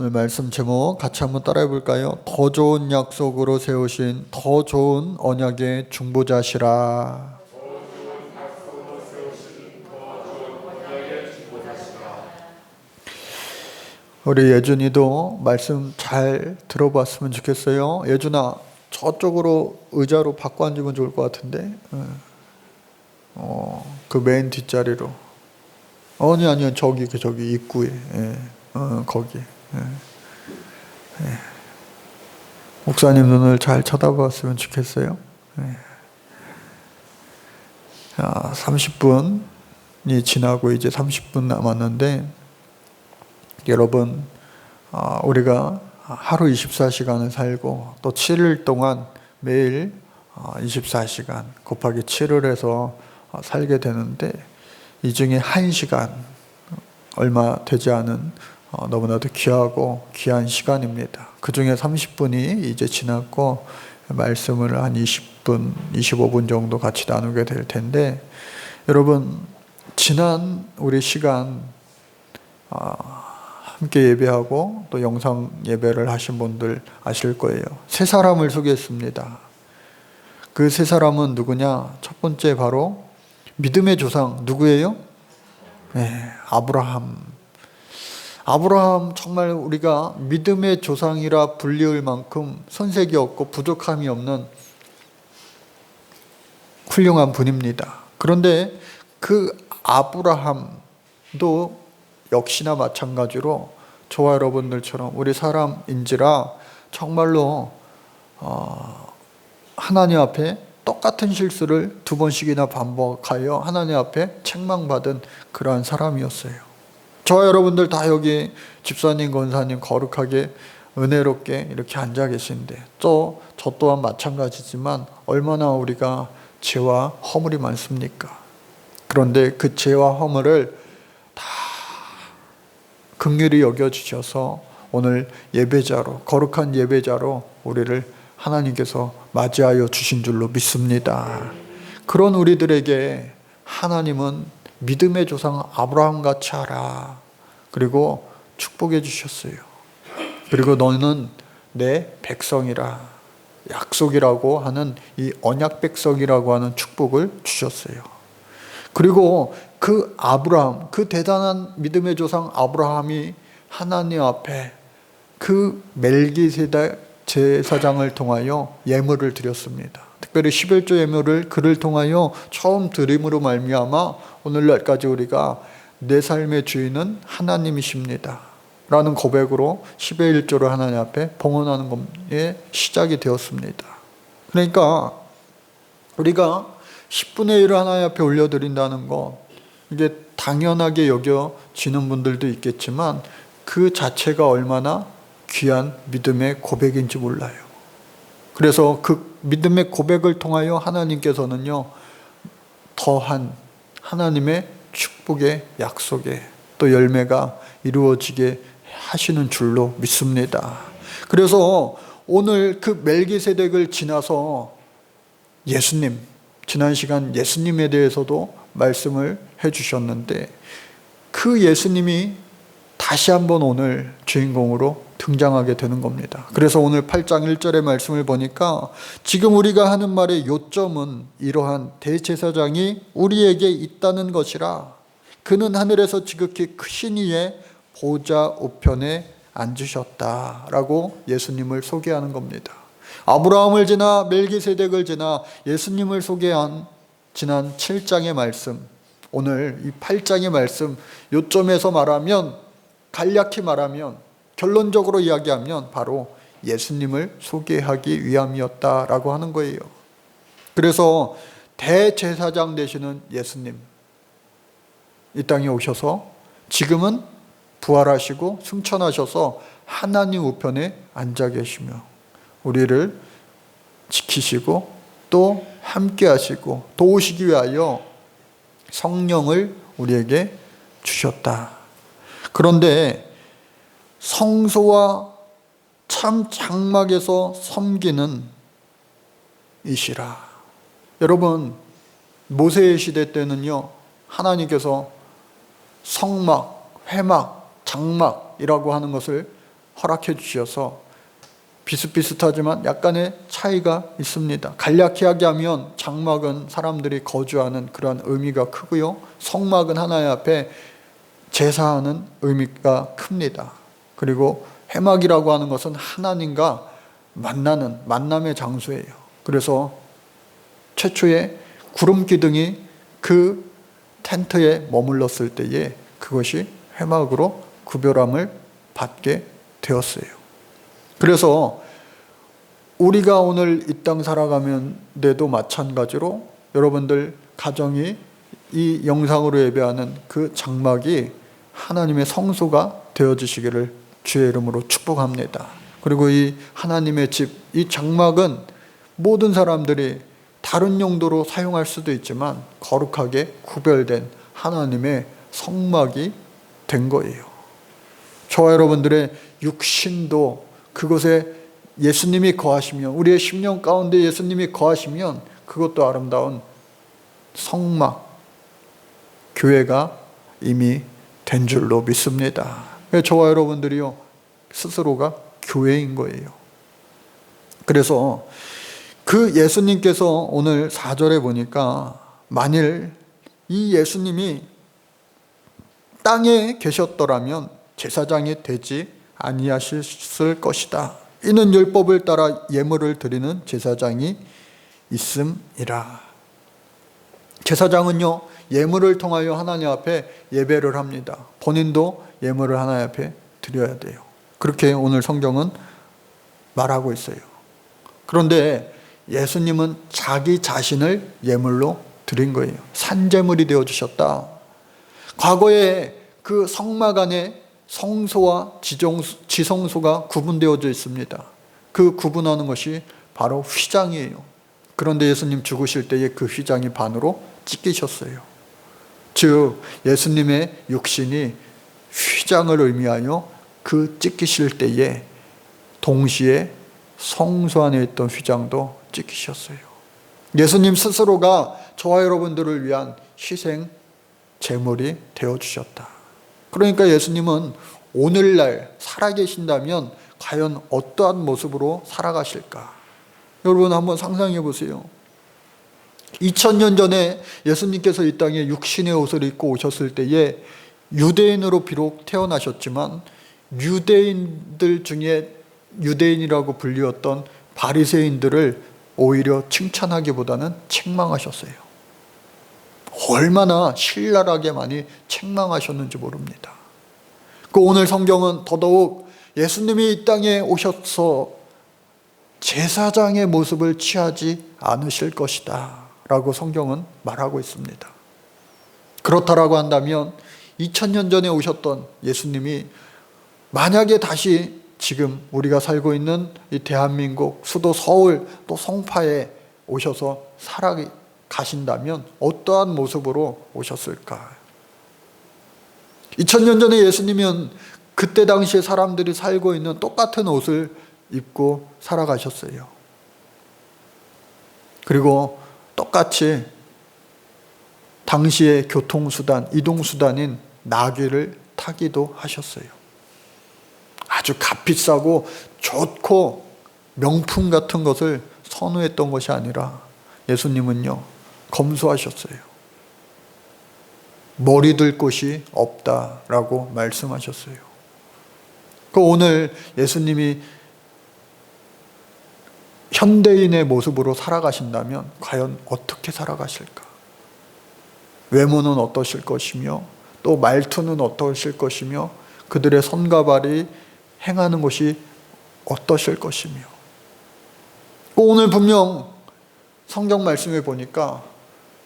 오늘 말씀 제목 같이 한번 따라해 볼까요? 더 좋은 약속으로 세우신 더 좋은 언약의 중보자시라. 우리 예준이도 말씀 잘 들어봤으면 좋겠어요. 예준아, 저쪽으로 의자로 바꿔 앉으면 좋을 것 같은데. 그 맨 뒷자리로. 아니 저기 입구에. 거기. 목사님 눈을 잘 쳐다봤으면 좋겠어요. 30분이 지나고 이제 30분 남았는데, 여러분, 우리가 하루 24시간을 살고 또 7일 동안 매일 24시간 곱하기 7을 해서 살게 되는데, 이 중에 1시간, 얼마 되지 않은 너무나도 귀하고 귀한 시간입니다. 그 중에 30분이 이제 지났고 말씀을 한 20분, 25분 정도 같이 나누게 될 텐데, 여러분, 지난 우리 시간 함께 예배하고 또 영상 예배를 하신 분들 아실 거예요. 세 사람을 소개했습니다. 그 세 사람은 누구냐? 첫 번째 바로 믿음의 조상, 누구예요? 아브라함. 정말 우리가 믿음의 조상이라 불리울 만큼 손색이 없고 부족함이 없는 훌륭한 분입니다. 그런데 그 아브라함도 역시나 마찬가지로 저와 여러분들처럼 우리 사람인지라 정말로 하나님 앞에 똑같은 실수를 2번씩이나 반복하여 하나님 앞에 책망받은 그러한 사람이었어요. 저와 여러분들 다 여기 집사님, 권사님 거룩하게 은혜롭게 이렇게 앉아 계신데, 또 저 또한 마찬가지지만 얼마나 우리가 죄와 허물이 많습니까? 그런데 그 죄와 허물을 다 긍휼히 여겨주셔서 오늘 예배자로, 거룩한 예배자로 우리를 하나님께서 맞이하여 주신 줄로 믿습니다. 그런 우리들에게 하나님은 믿음의 조상 아브라함같이 하라, 그리고 축복해 주셨어요. 그리고 너는 내 백성이라, 약속이라고 하는 이 언약 백성이라고 하는 축복을 주셨어요. 그리고 그 아브라함, 그 대단한 믿음의 조상 아브라함이 하나님 앞에 그 멜기세덱 제사장을 통하여 예물을 드렸습니다. 특별히 11조 예물을 그를 통하여 처음 드림으로 말미암아 오늘날까지 우리가 내 삶의 주인은 하나님이십니다 라는 고백으로 10의 1조를 하나님 앞에 봉헌하는 것의 시작이 되었습니다. 그러니까 우리가 10분의 1을 하나님 앞에 올려드린다는 것, 이게 당연하게 여겨지는 분들도 있겠지만 그 자체가 얼마나 귀한 믿음의 고백인지 몰라요. 그래서 그 믿음의 고백을 통하여 하나님께서는요, 더한 하나님의 축복의 약속에 또 열매가 이루어지게 하시는 줄로 믿습니다. 그래서 오늘 그 멜기세덱을 지나서 예수님, 지난 시간 예수님에 대해서도 말씀을 해주셨는데, 그 예수님이 다시 한번 오늘 주인공으로 등장하게 되는 겁니다. 그래서 오늘 8장 1절의 말씀을 보니까 지금 우리가 하는 말의 요점은 이러한 대제사장이 우리에게 있다는 것이라, 그는 하늘에서 지극히 크신 이의 보좌 우편에 앉으셨다라고 예수님을 소개하는 겁니다. 아브라함을 지나 멜기세덱을 지나 예수님을 소개한 지난 7장의 말씀, 오늘 이 8장의 말씀 요점에서 말하면, 간략히 말하면, 결론적으로 이야기하면 바로 예수님을 소개하기 위함이었다라고 하는 거예요. 그래서 대제사장 되시는 예수님, 이 땅에 오셔서 지금은 부활하시고 승천하셔서 하나님 우편에 앉아 계시며 우리를 지키시고 또 함께 하시고 도우시기 위하여 성령을 우리에게 주셨다. 그런데 성소와 참 장막에서 섬기는 이시라. 여러분, 모세의 시대 때는요, 하나님께서 성막, 회막, 장막이라고 하는 것을 허락해 주셔서 비슷비슷하지만 약간의 차이가 있습니다. 간략하게 하면 장막은 사람들이 거주하는 그런 의미가 크고요. 성막은 하나님 앞에 제사하는 의미가 큽니다. 그리고 회막이라고 하는 것은 하나님과 만나는 만남의 장소예요. 그래서 최초에 구름 기둥이 그 텐트에 머물렀을 때에 그것이 회막으로 구별함을 받게 되었어요. 그래서 우리가 오늘 이 땅 살아가면데도 마찬가지로 여러분들 가정이 이 영상으로 예배하는 그 장막이 하나님의 성소가 되어지시기를 주의 이름으로 축복합니다. 그리고 이 하나님의 집, 이 장막은 모든 사람들이 다른 용도로 사용할 수도 있지만 거룩하게 구별된 하나님의 성막이 된 거예요. 저와 여러분들의 육신도 그곳에 예수님이 거하시면, 우리의 심령 가운데 예수님이 거하시면 그것도 아름다운 성막, 교회가 이미 된 줄로 믿습니다. 저와 여러분들이요, 스스로가 교회인 거예요. 그래서 그 예수님께서 오늘 4절에 보니까 만일 이 예수님이 땅에 계셨더라면 제사장이 되지 아니하셨을 것이다. 이는 율법을 따라 예물을 드리는 제사장이 있음이라. 제사장은요, 예물을 통하여 하나님 앞에 예배를 합니다. 본인도 예물을 하나님 앞에 드려야 돼요. 그렇게 오늘 성경은 말하고 있어요. 그런데 예수님은 자기 자신을 예물로 드린 거예요. 산제물이 되어주셨다. 과거에 그 성막 안에 성소와 지성소가 구분되어져 있습니다. 그 구분하는 것이 바로 휘장이에요. 그런데 예수님 죽으실 때에 그 휘장이 반으로 찢기셨어요. 즉 예수님의 육신이 휘장을 의미하여 그 찢기실 때에 동시에 성소 안에 있던 휘장도 찢기셨어요. 예수님 스스로가 저와 여러분들을 위한 희생 제물이 되어주셨다. 그러니까 예수님은 오늘날 살아계신다면 과연 어떠한 모습으로 살아가실까? 여러분 한번 상상해 보세요. 2000년 전에 예수님께서 이 땅에 육신의 옷을 입고 오셨을 때에 유대인으로 비록 태어나셨지만 유대인들 중에 유대인이라고 불리웠던 바리새인들을 오히려 칭찬하기보다는 책망하셨어요. 얼마나 신랄하게 많이 책망하셨는지 모릅니다. 그 오늘 성경은 더더욱 예수님이 이 땅에 오셔서 제사장의 모습을 취하지 않으실 것이다 라고 성경은 말하고 있습니다. 그렇다라고 한다면 2000년 전에 오셨던 예수님이 만약에 다시 지금 우리가 살고 있는 이 대한민국 수도 서울 또 송파에 오셔서 살아가신다면 어떠한 모습으로 오셨을까? 2000년 전에 예수님은 그때 당시에 사람들이 살고 있는 똑같은 옷을 입고 살아가셨어요. 그리고 똑같이 당시의 교통수단, 이동수단인 나귀를 타기도 하셨어요. 아주 값비싸고 좋고 명품 같은 것을 선호했던 것이 아니라 예수님은요, 검소하셨어요. 머리 들 곳이 없다라고 말씀하셨어요. 오늘 예수님이 현대인의 모습으로 살아가신다면 과연 어떻게 살아가실까? 외모는 어떠실 것이며 또 말투는 어떠실 것이며 그들의 손과 발이 행하는 것이 어떠실 것이며 오늘 분명 성경 말씀에 보니까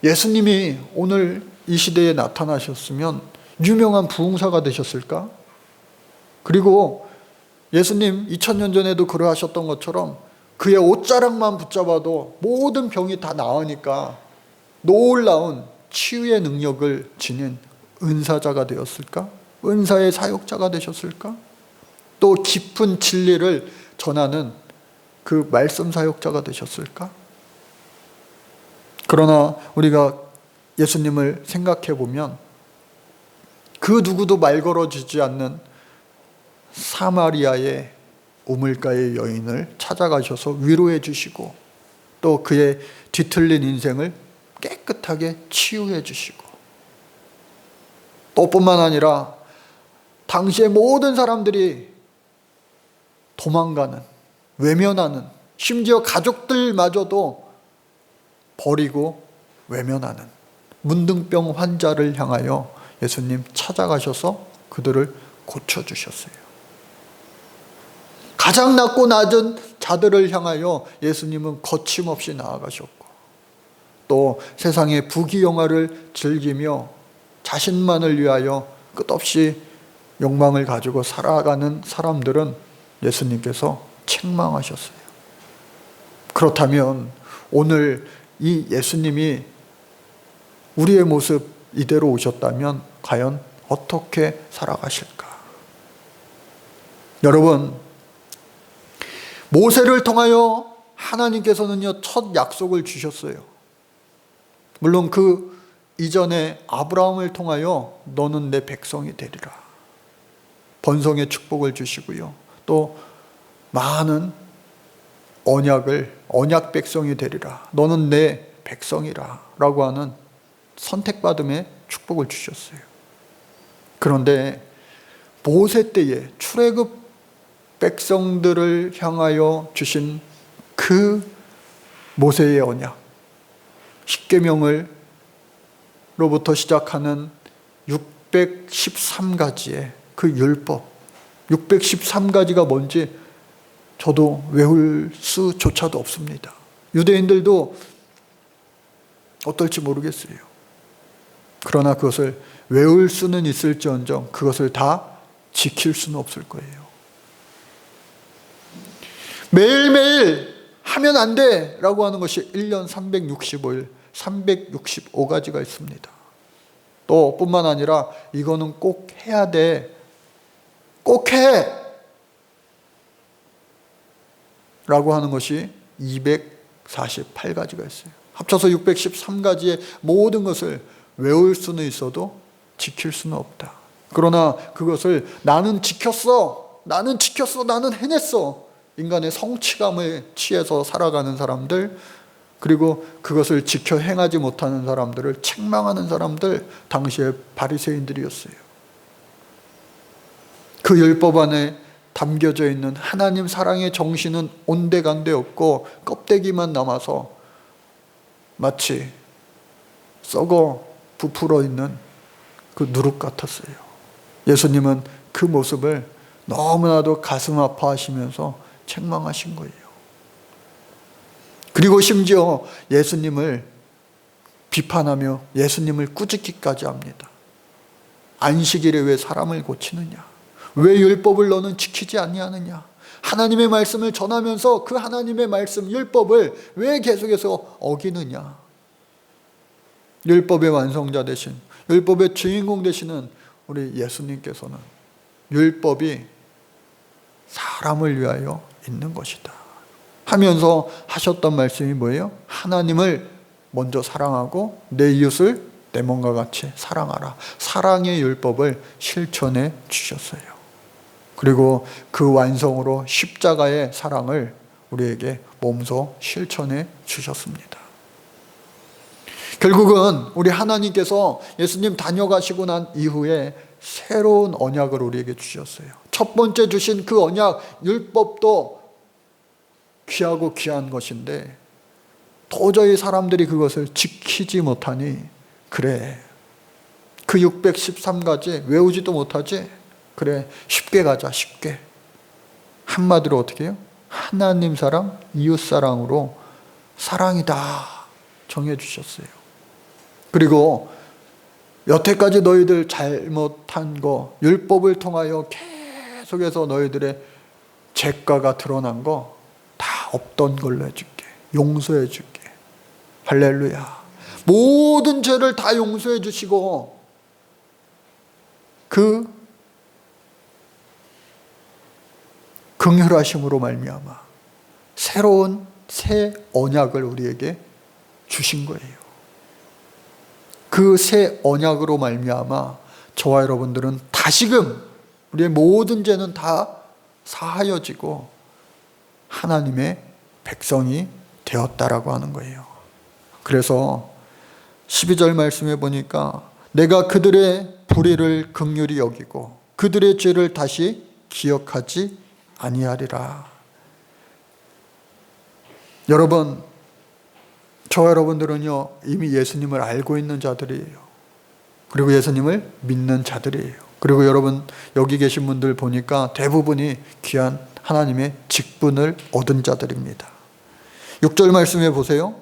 예수님이 오늘 이 시대에 나타나셨으면 유명한 부흥사가 되셨을까? 그리고 예수님 2000년 전에도 그러하셨던 것처럼 그의 옷자락만 붙잡아도 모든 병이 다 나으니까 놀라운 치유의 능력을 지닌 은사자가 되었을까? 은사의 사역자가 되셨을까? 또 깊은 진리를 전하는 그 말씀 사역자가 되셨을까? 그러나 우리가 예수님을 생각해 보면 그 누구도 말 걸어주지 않는 사마리아의 우물가의 여인을 찾아가셔서 위로해 주시고 또 그의 뒤틀린 인생을 깨끗하게 치유해 주시고 또 뿐만 아니라 당시의 모든 사람들이 도망가는, 외면하는, 심지어 가족들마저도 버리고 외면하는 문둥병 환자를 향하여 예수님 찾아가셔서 그들을 고쳐주셨어요. 가장 낮고 낮은 자들을 향하여 예수님은 거침없이 나아가셨고 또 세상의 부귀영화를 즐기며 자신만을 위하여 끝없이 욕망을 가지고 살아가는 사람들은 예수님께서 책망하셨어요. 그렇다면 오늘 이 예수님이 우리의 모습 이대로 오셨다면 과연 어떻게 살아가실까? 여러분, 모세를 통하여 하나님께서는요 첫 약속을 주셨어요. 물론 그 이전에 아브라함을 통하여 너는 내 백성이 되리라, 번성의 축복을 주시고요 또 많은 언약 백성이 되리라, 너는 내 백성이라 라고 하는 선택받음의 축복을 주셨어요. 그런데 모세 때에 출애굽 백성들을 향하여 주신 그 모세의 언약, 십계명으로부터 시작하는 613가지의 그 율법, 613가지가 뭔지 저도 외울 수조차도 없습니다. 유대인들도 어떨지 모르겠어요. 그러나 그것을 외울 수는 있을지언정 그것을 다 지킬 수는 없을 거예요. 매일매일 하면 안 돼 라고 하는 것이 1년 365일 365가지가 있습니다. 또 뿐만 아니라 이거는 꼭 해야 돼, 꼭 해 라고 하는 것이 248가지가 있어요. 합쳐서 613가지의 모든 것을 외울 수는 있어도 지킬 수는 없다. 그러나 그것을 나는 지켰어, 나는 해냈어, 인간의 성취감을 취해서 살아가는 사람들, 그리고 그것을 지켜 행하지 못하는 사람들을 책망하는 사람들, 당시의 바리새인들이었어요. 그 율법 안에 담겨져 있는 하나님 사랑의 정신은 온데간데 없고 껍데기만 남아서 마치 썩어 부풀어 있는 그 누룩 같았어요. 예수님은 그 모습을 너무나도 가슴 아파하시면서 책망하신 거예요. 그리고 심지어 예수님을 비판하며 예수님을 꾸짖기까지 합니다. 안식일에 왜 사람을 고치느냐? 왜 율법을 너는 지키지 아니하느냐? 하나님의 말씀을 전하면서 그 하나님의 말씀, 율법을 왜 계속해서 어기느냐? 율법의 완성자 되신, 율법의 주인공 되시는 우리 예수님께서는 율법이 사람을 위하여 있는 것이다 하면서 하셨던 말씀이 뭐예요? 하나님을 먼저 사랑하고 내 이웃을 내 몸과 같이 사랑하라. 사랑의 율법을 실천해 주셨어요. 그리고 그 완성으로 십자가의 사랑을 우리에게 몸소 실천해 주셨습니다. 결국은 우리 하나님께서 예수님 다녀가시고 난 이후에 새로운 언약을 우리에게 주셨어요. 첫 번째 주신 그 언약, 율법도 귀하고 귀한 것인데 도저히 사람들이 그것을 지키지 못하니, 그래, 그 613가지 외우지도 못하지? 그래, 쉽게 가자, 쉽게. 한마디로 어떻게 해요? 하나님 사랑, 이웃 사랑으로 사랑이다 정해주셨어요. 그리고 여태까지 너희들 잘못한 거, 율법을 통하여 계속해서 너희들의 죄가가 드러난 거 다 없던 걸로 해줄게, 용서해 줄게. 할렐루야. 모든 죄를 다 용서해 주시고 그 긍휼하심으로 말미암아 새로운 새 언약을 우리에게 주신 거예요. 그 새 언약으로 말미암아 저와 여러분들은 다시금 우리의 모든 죄는 다 사하여지고 하나님의 백성이 되었다라고 하는 거예요. 그래서 12절 말씀에 보니까 내가 그들의 불의를 긍휼히 여기고 그들의 죄를 다시 기억하지 아니하리라. 여러분, 저와 여러분들은요 이미 예수님을 알고 있는 자들이에요. 그리고 예수님을 믿는 자들이에요. 그리고 여러분 여기 계신 분들 보니까 대부분이 귀한 하나님의 직분을 얻은 자들입니다. 6절 말씀해 보세요.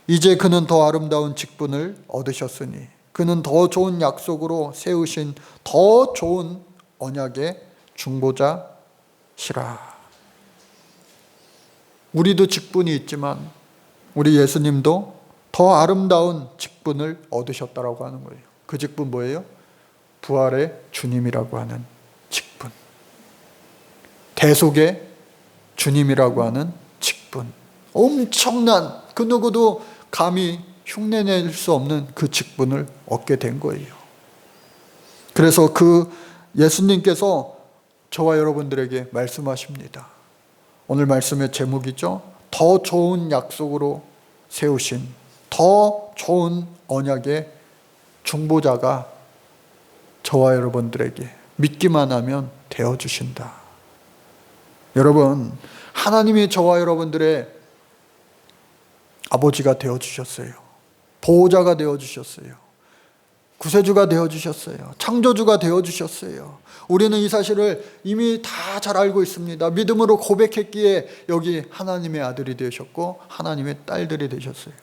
이제 그는 더 아름다운 직분을 얻으셨으니 그는 더 좋은 약속으로 세우신 더 좋은 언약의 중보자시라. 우리도 직분이 있지만 우리 예수님도 더 아름다운 직분을 얻으셨다라고 하는 거예요. 그 직분 뭐예요? 부활의 주님이라고 하는 직분. 대속의 주님이라고 하는 직분. 엄청난, 그 누구도 감히 흉내낼 수 없는 그 직분을 얻게 된 거예요. 그래서 그 예수님께서 저와 여러분들에게 말씀하십니다. 오늘 말씀의 제목이죠. 더 좋은 약속으로 세우신 더 좋은 언약의 중보자가 저와 여러분들에게 믿기만 하면 되어주신다. 여러분, 하나님이 저와 여러분들의 아버지가 되어주셨어요. 보호자가 되어주셨어요. 구세주가 되어주셨어요. 창조주가 되어주셨어요. 우리는 이 사실을 이미 다 잘 알고 있습니다. 믿음으로 고백했기에 여기 하나님의 아들이 되셨고 하나님의 딸들이 되셨어요.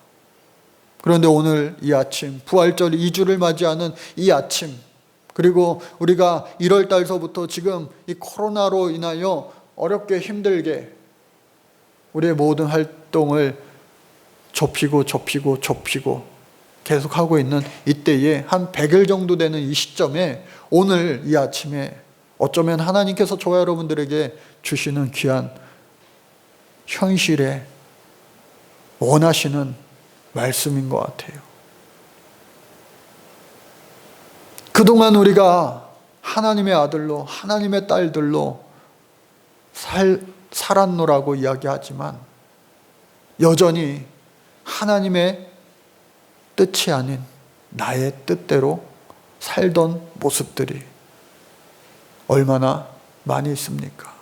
그런데 오늘 이 아침, 부활절 2주를 맞이하는 이 아침, 그리고 우리가 1월 달서부터 지금 이 코로나로 인하여 어렵게 힘들게 우리의 모든 활동을 좁히고 계속하고 있는 이때에 한 100일 정도 되는 이 시점에 오늘 이 아침에 어쩌면 하나님께서 저와 여러분들에게 주시는 귀한 현실에 원하시는 말씀인 것 같아요. 그동안 우리가 하나님의 아들로 하나님의 딸들로 살았노라고 이야기하지만 여전히 하나님의 뜻이 아닌 나의 뜻대로 살던 모습들이 얼마나 많이 있습니까?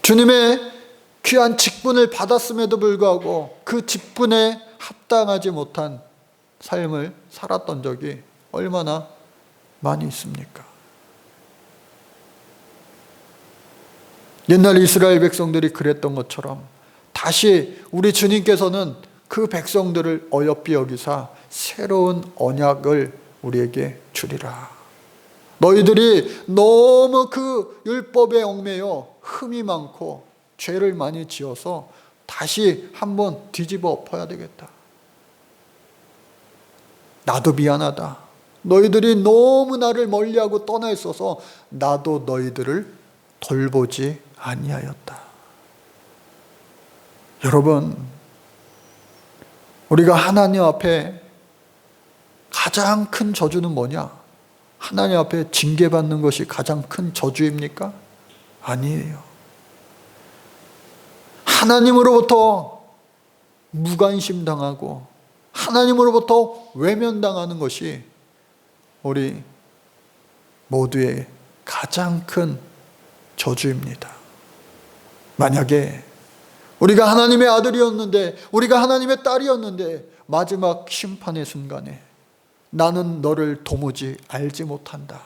주님의 귀한 직분을 받았음에도 불구하고 그 직분에 합당하지 못한 삶을 살았던 적이 얼마나 많이 있습니까? 옛날 이스라엘 백성들이 그랬던 것처럼 다시 우리 주님께서는 그 백성들을 어여삐 여기사 새로운 언약을 우리에게 주리라. 너희들이 너무 그 율법에 얽매여 흠이 많고 죄를 많이 지어서 다시 한번 뒤집어 엎어야 되겠다. 나도 미안하다. 너희들이 너무 나를 멀리하고 떠나 있어서 나도 너희들을 돌보지 아니하였다. 여러분, 우리가 하나님 앞에 가장 큰 저주는 뭐냐? 하나님 앞에 징계받는 것이 가장 큰 저주입니까? 아니에요. 하나님으로부터 무관심당하고 하나님으로부터 외면당하는 것이 우리 모두의 가장 큰 저주입니다. 만약에 우리가 하나님의 아들이었는데, 우리가 하나님의 딸이었는데 마지막 심판의 순간에 나는 너를 도무지 알지 못한다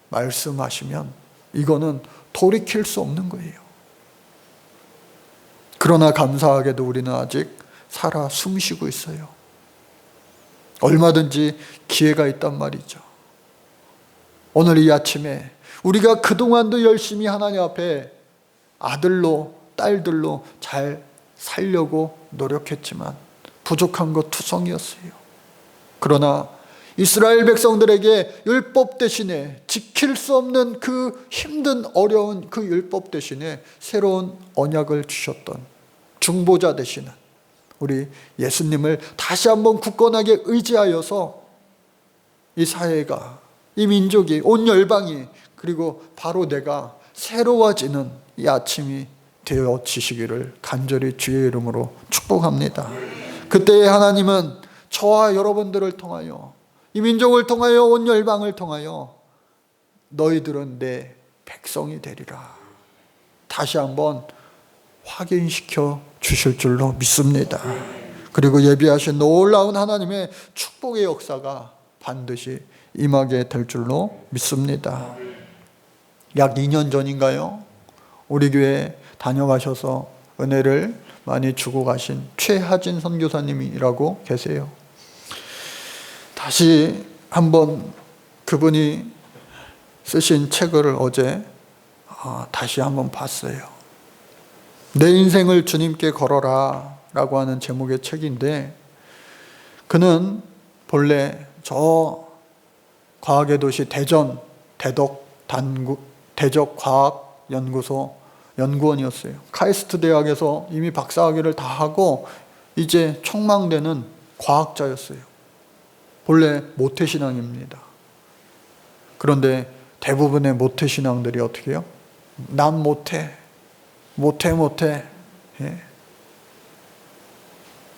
말씀하시면 이거는 돌이킬 수 없는 거예요. 그러나 감사하게도 우리는 아직 살아 숨쉬고 있어요. 얼마든지 기회가 있단 말이죠. 오늘 이 아침에 우리가 그동안도 열심히 하나님 앞에 아들로 딸들로 잘 살려고 노력했지만 부족한 것 투성이었어요. 그러나 이스라엘 백성들에게 율법 대신에 지킬 수 없는 그 힘든 어려운 그 율법 대신에 새로운 언약을 주셨던 중보자 되시는 우리 예수님을 다시 한번 굳건하게 의지하여서 이 사회가 이 민족이, 온 열방이, 그리고 바로 내가 새로워지는 이 아침이 되어지시기를 간절히 주의 이름으로 축복합니다. 그때에 하나님은 저와 여러분들을 통하여, 이 민족을 통하여, 온 열방을 통하여 너희들은 내 백성이 되리라 다시 한번 확인시켜 주실 줄로 믿습니다. 그리고 예비하신 놀라운 하나님의 축복의 역사가 반드시 임하게 될 줄로 믿습니다. 약 2년 전인가요? 우리 교회 다녀가셔서 은혜를 많이 주고 가신 최하진 선교사님이라고 계세요. 다시 한번 그분이 쓰신 책을 어제 다시 한번 봤어요. 내 인생을 주님께 걸어라 라고 하는 제목의 책인데, 그는 본래 저 과학의 도시 대전 대적과학연구소 연구원이었어요. 카이스트 대학에서 이미 박사학위를 다 하고 이제 촉망되는 과학자였어요. 본래 모태신앙입니다. 그런데 대부분의 모태신앙들이 어떻게 해요? 난 못해. 예.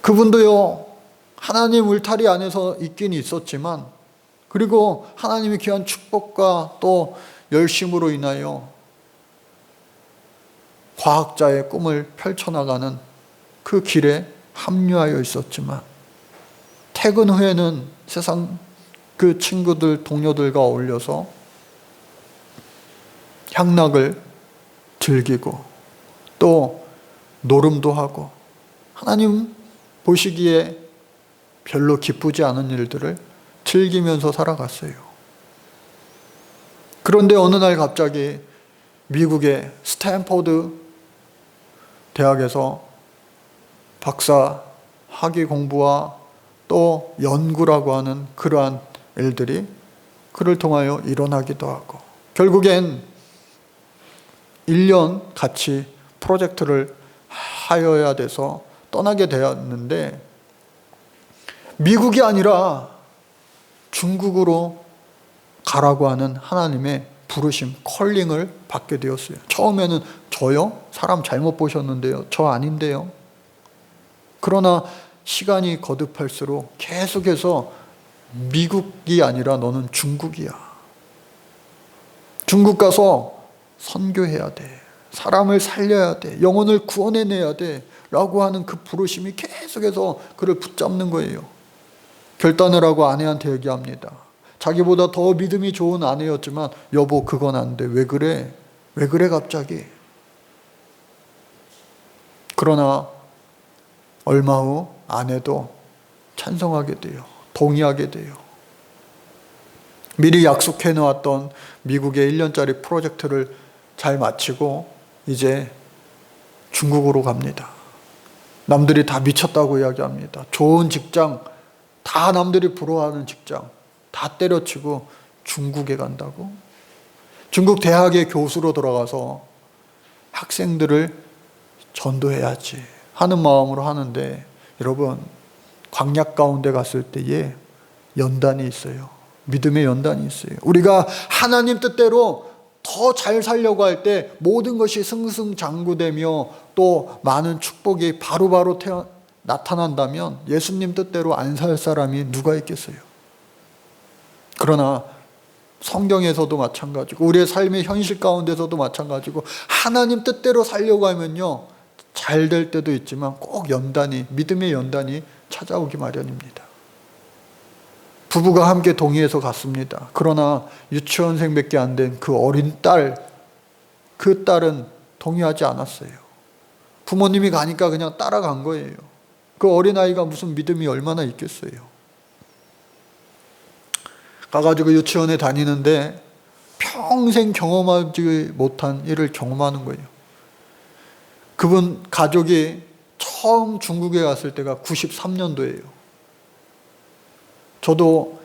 그분도요, 하나님 울타리 안에서 있긴 있었지만, 그리고 하나님의 귀한 축복과 또 열심으로 인하여 과학자의 꿈을 펼쳐나가는 그 길에 합류하여 있었지만, 퇴근 후에는 세상 그 친구들, 동료들과 어울려서 향락을 즐기고 또 노름도 하고 하나님 보시기에 별로 기쁘지 않은 일들을 즐기면서 살아갔어요. 그런데 어느 날 갑자기 미국의 스탠포드 대학에서 박사 학위 공부와 또 연구라고 하는 그러한 일들이 그를 통하여 일어나기도 하고, 결국엔 1년 같이 프로젝트를 하여야 돼서 떠나게 되었는데, 미국이 아니라 중국으로 가라고 하는 하나님의 부르심, 컬링을 받게 되었어요. 처음에는 저요? 사람 잘못 보셨는데요. 저 아닌데요. 그러나 시간이 거듭할수록 계속해서 미국이 아니라 너는 중국이야. 중국 가서 선교해야 돼. 사람을 살려야 돼. 영혼을 구원해내야 돼. 라고 하는 그 부르심이 계속해서 그를 붙잡는 거예요. 결단을 하고 아내한테 얘기합니다. 자기보다 더 믿음이 좋은 아내였지만, 여보 그건 안 돼. 왜 그래? 왜 그래 갑자기? 그러나 얼마 후 아내도 찬성하게 돼요. 동의하게 돼요. 미리 약속해 놓았던 미국의 1년짜리 프로젝트를 잘 마치고 이제 중국으로 갑니다. 남들이 다 미쳤다고 이야기합니다. 좋은 직장, 다 남들이 부러워하는 직장 다 때려치고 중국에 간다고? 중국 대학의 교수로 돌아가서 학생들을 전도해야지 하는 마음으로 하는데, 여러분 광야 가운데 갔을 때에 연단이 있어요. 믿음의 연단이 있어요. 우리가 하나님 뜻대로 더 잘 살려고 할 때 모든 것이 승승장구되며 또 많은 축복이 바로바로 나타난다면 예수님 뜻대로 안 살 사람이 누가 있겠어요? 그러나 성경에서도 마찬가지고 우리의 삶의 현실 가운데서도 마찬가지고, 하나님 뜻대로 살려고 하면요 잘 될 때도 있지만 꼭 연단이, 믿음의 연단이 찾아오기 마련입니다. 부부가 함께 동의해서 갔습니다. 그러나 유치원생밖에 안 된 그 어린 딸, 그 딸은 동의하지 않았어요. 부모님이 가니까 그냥 따라간 거예요. 그 어린아이가 무슨 믿음이 얼마나 있겠어요. 가가지고 유치원에 다니는데 평생 경험하지 못한 일을 경험하는 거예요. 그분 가족이 처음 중국에 갔을 때가 93년도예요. 저도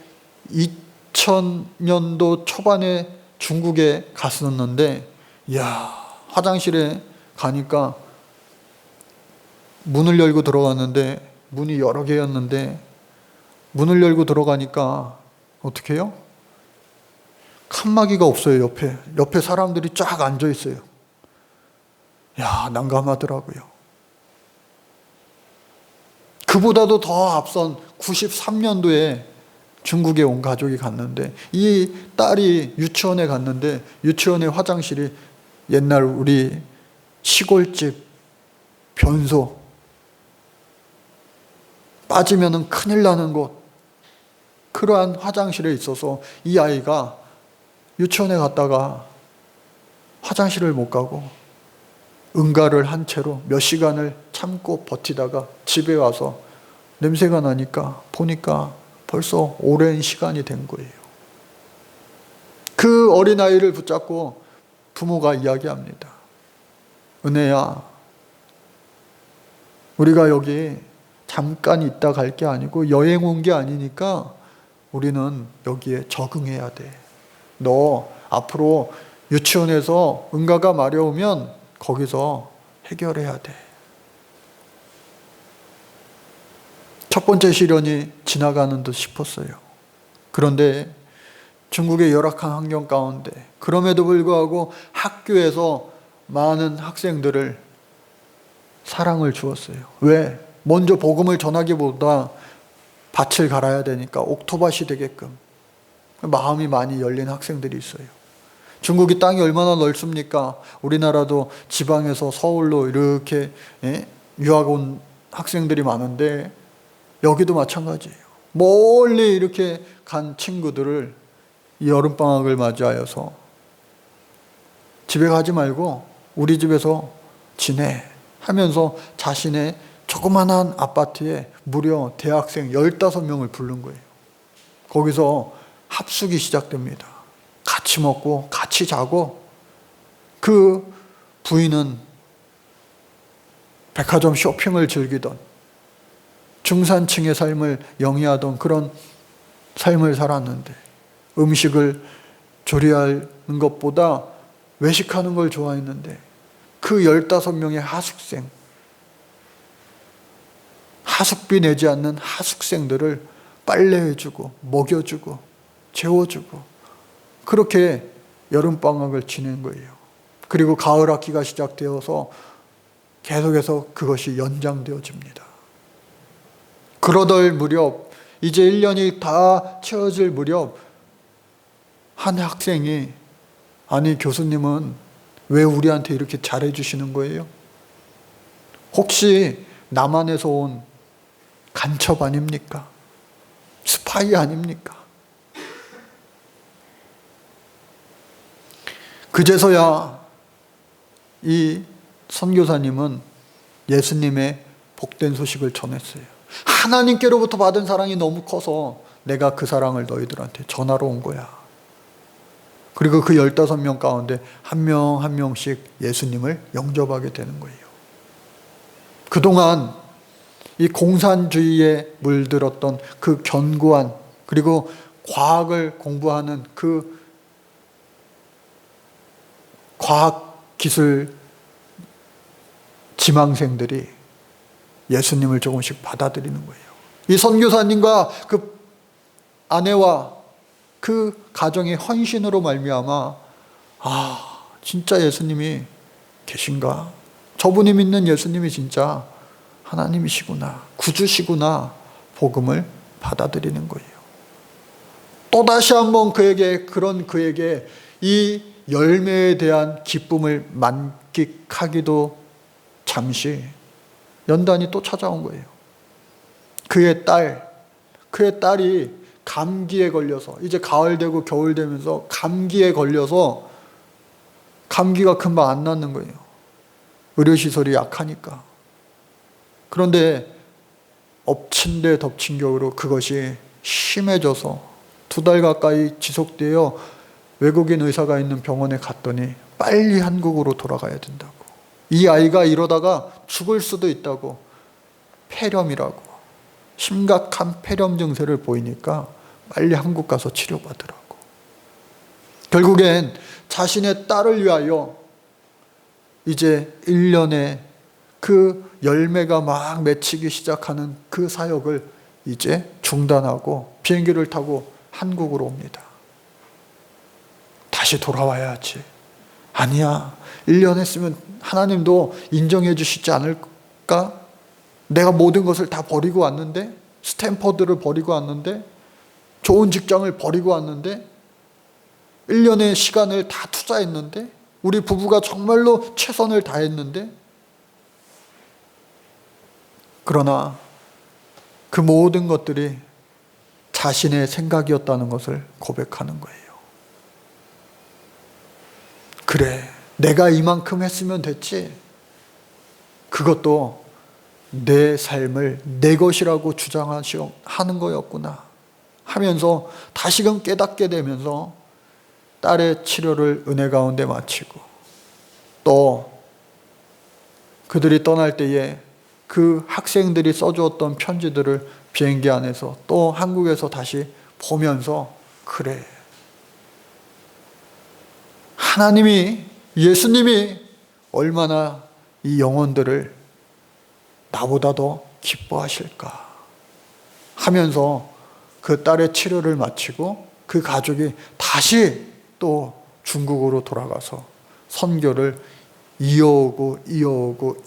2000년도 초반에 중국에 갔었는데, 이야, 화장실에 가니까 문을 열고 들어갔는데, 문이 여러 개였는데 문을 열고 들어가니까 어떻게 해요? 칸막이가 없어요. 옆에 사람들이 쫙 앉아 있어요. 야, 난감하더라고요. 그보다도 더 앞선 93년도에 중국에 온 가족이 갔는데, 이 딸이 유치원에 갔는데 유치원의 화장실이 옛날 우리 시골집 변소, 빠지면은 큰일 나는 곳, 그러한 화장실에 있어서 이 아이가 유치원에 갔다가 화장실을 못 가고 응가를 한 채로 몇 시간을 참고 버티다가 집에 와서 냄새가 나니까 보니까 벌써 오랜 시간이 된 거예요. 그 어린아이를 붙잡고 부모가 이야기합니다. 은혜야, 우리가 여기 잠깐 있다 갈 게 아니고 여행 온 게 아니니까 우리는 여기에 적응해야 돼. 너 앞으로 유치원에서 응가가 마려우면 거기서 해결해야 돼. 첫 번째 시련이 지나가는 듯 싶었어요. 그런데 중국의 열악한 환경 가운데 그럼에도 불구하고 학교에서 많은 학생들을 사랑을 주었어요. 왜? 먼저 복음을 전하기보다 밭을 갈아야 되니까 옥토밭이 되게끔 마음이 많이 열린 학생들이 있어요. 중국이 땅이 얼마나 넓습니까? 우리나라도 지방에서 서울로 이렇게 유학 온 학생들이 많은데 여기도 마찬가지예요. 멀리 이렇게 간 친구들을 이 여름방학을 맞이하여서 집에 가지 말고 우리 집에서 지내 하면서 자신의 조그만한 아파트에 무려 대학생 15명을 부른 거예요. 거기서 합숙이 시작됩니다. 같이 먹고 같이 자고, 그 부인은 백화점 쇼핑을 즐기던 중산층의 삶을 영위하던 그런 삶을 살았는데, 음식을 조리하는 것보다 외식하는 걸 좋아했는데 그 15명의 하숙비 내지 않는 하숙생들을 빨래해주고 먹여주고 재워주고 그렇게 여름방학을 지낸 거예요. 그리고 가을 학기가 시작되어서 계속해서 그것이 연장되어집니다. 그러던 무렵, 이제 1년이 다 채워질 무렵, 한 학생이, 아니 교수님은 왜 우리한테 이렇게 잘해주시는 거예요? 혹시 남한에서 온 간첩 아닙니까? 스파이 아닙니까? 그제서야 이 선교사님은 예수님의 복된 소식을 전했어요. 하나님께로부터 받은 사랑이 너무 커서 내가 그 사랑을 너희들한테 전하러 온 거야. 그리고 그 15명 가운데 한 명 한 명씩 예수님을 영접하게 되는 거예요. 그동안 이 공산주의에 물들었던 그 견고한, 그리고 과학을 공부하는 그 과학기술 지망생들이 예수님을 조금씩 받아들이는 거예요. 이 선교사님과 그 아내와 그 가정의 헌신으로 말미암아, 아, 진짜 예수님이 계신가? 저분이 믿는 예수님이 진짜 하나님이시구나, 구주시구나, 복음을 받아들이는 거예요. 또다시 한번 그에게 이 열매에 대한 기쁨을 만끽하기도 잠시 연단이 또 찾아온 거예요. 그의 딸이 감기에 걸려서, 이제 가을 되고 겨울 되면서 감기에 걸려서 감기가 금방 안 낫는 거예요. 의료시설이 약하니까. 그런데 엎친 데 덮친 격으로 그것이 심해져서 2달 가까이 지속되어 외국인 의사가 있는 병원에 갔더니 빨리 한국으로 돌아가야 된다고. 이 아이가 이러다가 죽을 수도 있다고, 폐렴이라고, 심각한 폐렴 증세를 보이니까 빨리 한국 가서 치료받으라고. 결국엔 자신의 딸을 위하여 이제 1년에 그 열매가 막 맺히기 시작하는 그 사역을 이제 중단하고 비행기를 타고 한국으로 옵니다. 다시 돌아와야지. 아니야. 1년 했으면 하나님도 인정해 주시지 않을까? 내가 모든 것을 다 버리고 왔는데, 스탠퍼드를 버리고 왔는데, 좋은 직장을 버리고 왔는데, 1년의 시간을 다 투자했는데, 우리 부부가 정말로 최선을 다했는데, 그러나 그 모든 것들이 자신의 생각이었다는 것을 고백하는 거예요. 그래, 내가 이만큼 했으면 됐지. 그것도 내 삶을 내 것이라고 주장하는 거였구나 하면서 다시금 깨닫게 되면서 딸의 치료를 은혜 가운데 마치고, 또 그들이 떠날 때에 그 학생들이 써주었던 편지들을 비행기 안에서 또 한국에서 다시 보면서, 그래, 하나님이, 예수님이 얼마나 이 영혼들을 나보다 더 기뻐하실까 하면서 그 딸의 치료를 마치고 그 가족이 다시 또 중국으로 돌아가서 선교를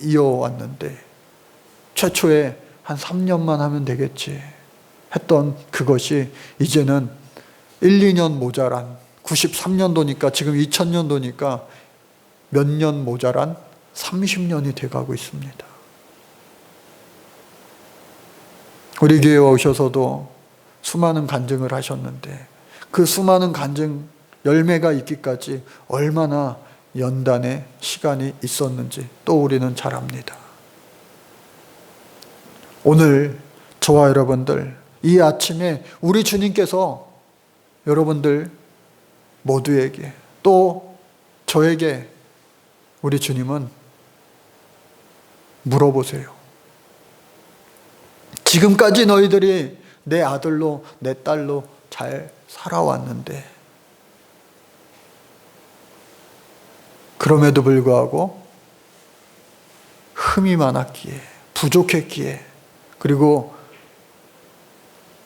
이어왔는데, 최초에 한 3년만 하면 되겠지 했던 그것이 이제는 1, 2년 모자란, 93년도니까 지금 2000년도니까 몇 년 모자란 30년이 돼가고 있습니다. 우리 교회에 오셔서도 수많은 간증을 하셨는데, 그 수많은 간증 열매가 있기까지 얼마나 연단의 시간이 있었는지 또 우리는 잘 압니다. 오늘 저와 여러분들, 이 아침에 우리 주님께서 여러분들 모두에게, 또 저에게 우리 주님은 물어보세요. 지금까지 너희들이 내 아들로 내 딸로 잘 살아왔는데, 그럼에도 불구하고 흠이 많았기에, 부족했기에, 그리고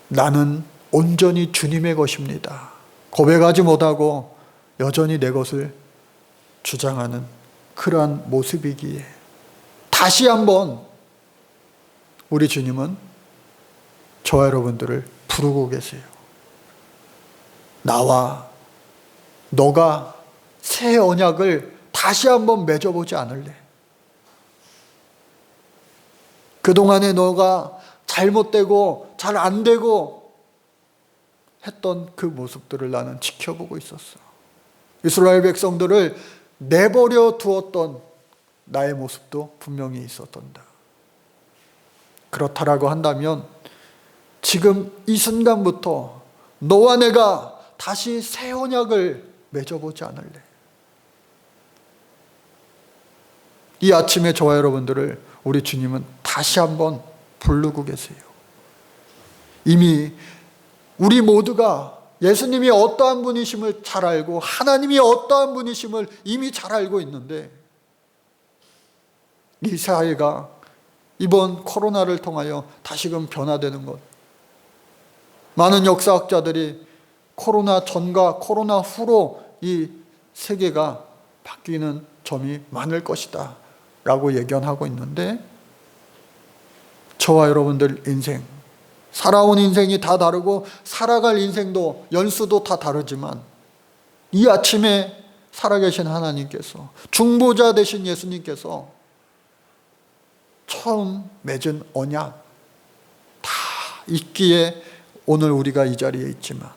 나는 온전히 주님의 것입니다 고백하지 못하고 여전히 내 것을 주장하는 그러한 모습이기에, 다시 한번 우리 주님은 저와 여러분들을 부르고 계세요. 나와 너가 새 언약을 다시 한번 맺어보지 않을래? 그동안에 너가 잘못되고 잘 안 되고 했던 그 모습들을 나는 지켜보고 있었어. 이스라엘 백성들을 내버려 두었던 나의 모습도 분명히 있었단다. 그렇다라고 한다면 지금 이 순간부터 너와 내가 다시 새 언약을 맺어보지 않을래? 이 아침에 저와 여러분들을 우리 주님은 다시 한번 부르고 계세요. 이미 우리 모두가 예수님이 어떠한 분이심을 잘 알고 하나님이 어떠한 분이심을 이미 잘 알고 있는데, 이 사회가 이번 코로나를 통하여 다시금 변화되는 것, 많은 역사학자들이 코로나 전과 코로나 후로 이 세계가 바뀌는 점이 많을 것이다 라고 예견하고 있는데, 저와 여러분들 인생, 살아온 인생이 다 다르고 살아갈 인생도 연수도 다 다르지만, 이 아침에 살아계신 하나님께서, 중보자 되신 예수님께서 처음 맺은 언약 다 있기에 오늘 우리가 이 자리에 있지만,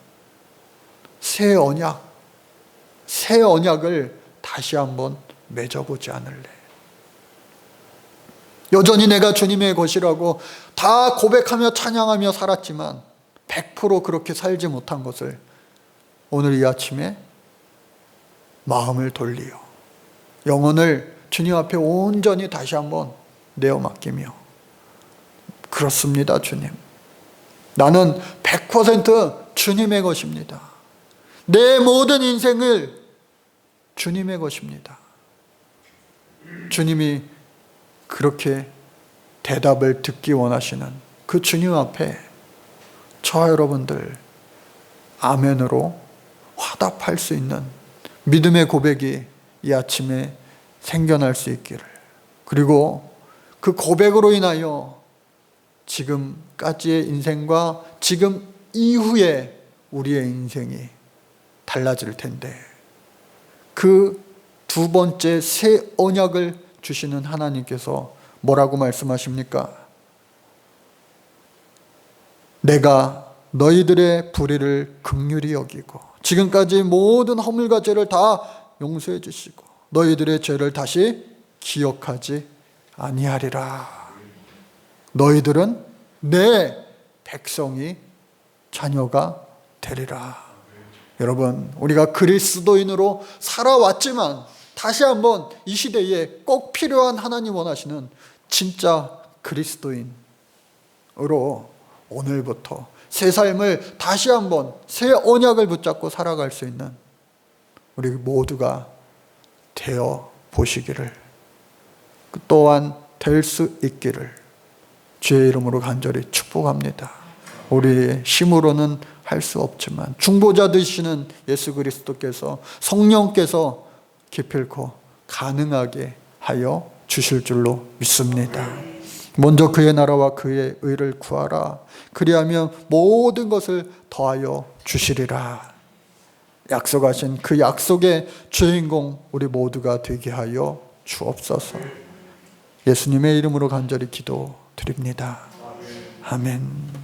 새 언약을 다시 한번 맺어보지 않을래? 여전히 내가 주님의 것이라고 다 고백하며 찬양하며 살았지만 100% 그렇게 살지 못한 것을 오늘 이 아침에 마음을 돌리어 영혼을 주님 앞에 온전히 다시 한번 내어 맡기며, 그렇습니다 주님, 나는 100% 주님의 것입니다. 내 모든 인생을 주님의 것입니다. 주님이 그렇게 대답을 듣기 원하시는 그 주님 앞에 저와 여러분들 아멘으로 화답할 수 있는 믿음의 고백이 이 아침에 생겨날 수 있기를, 그리고 그 고백으로 인하여 지금까지의 인생과 지금 이후에 우리의 인생이 달라질 텐데, 그 두 번째 새 언약을 주시는 하나님께서 뭐라고 말씀하십니까? 내가 너희들의 불의를 긍휼히 여기고 지금까지 모든 허물과 죄를 다 용서해 주시고 너희들의 죄를 다시 기억하지 아니하리라. 너희들은 내 백성이 자녀가 되리라. 여러분, 우리가 그리스도인으로 살아왔지만 다시 한번 이 시대에 꼭 필요한 하나님 원하시는 진짜 그리스도인으로 오늘부터 새 삶을 다시 한번 새 언약을 붙잡고 살아갈 수 있는 우리 모두가 되어 보시기를, 또한 될 수 있기를 주의 이름으로 간절히 축복합니다. 우리 힘으로는 할 수 없지만 중보자 되시는 예수 그리스도께서, 성령께서 기필코 가능하게 하여 주실 줄로 믿습니다. 먼저 그의 나라와 그의 의를 구하라. 그리하면 모든 것을 더하여 주시리라. 약속하신 그 약속의 주인공 우리 모두가 되게 하여 주옵소서. 예수님의 이름으로 간절히 기도드립니다. 아멘.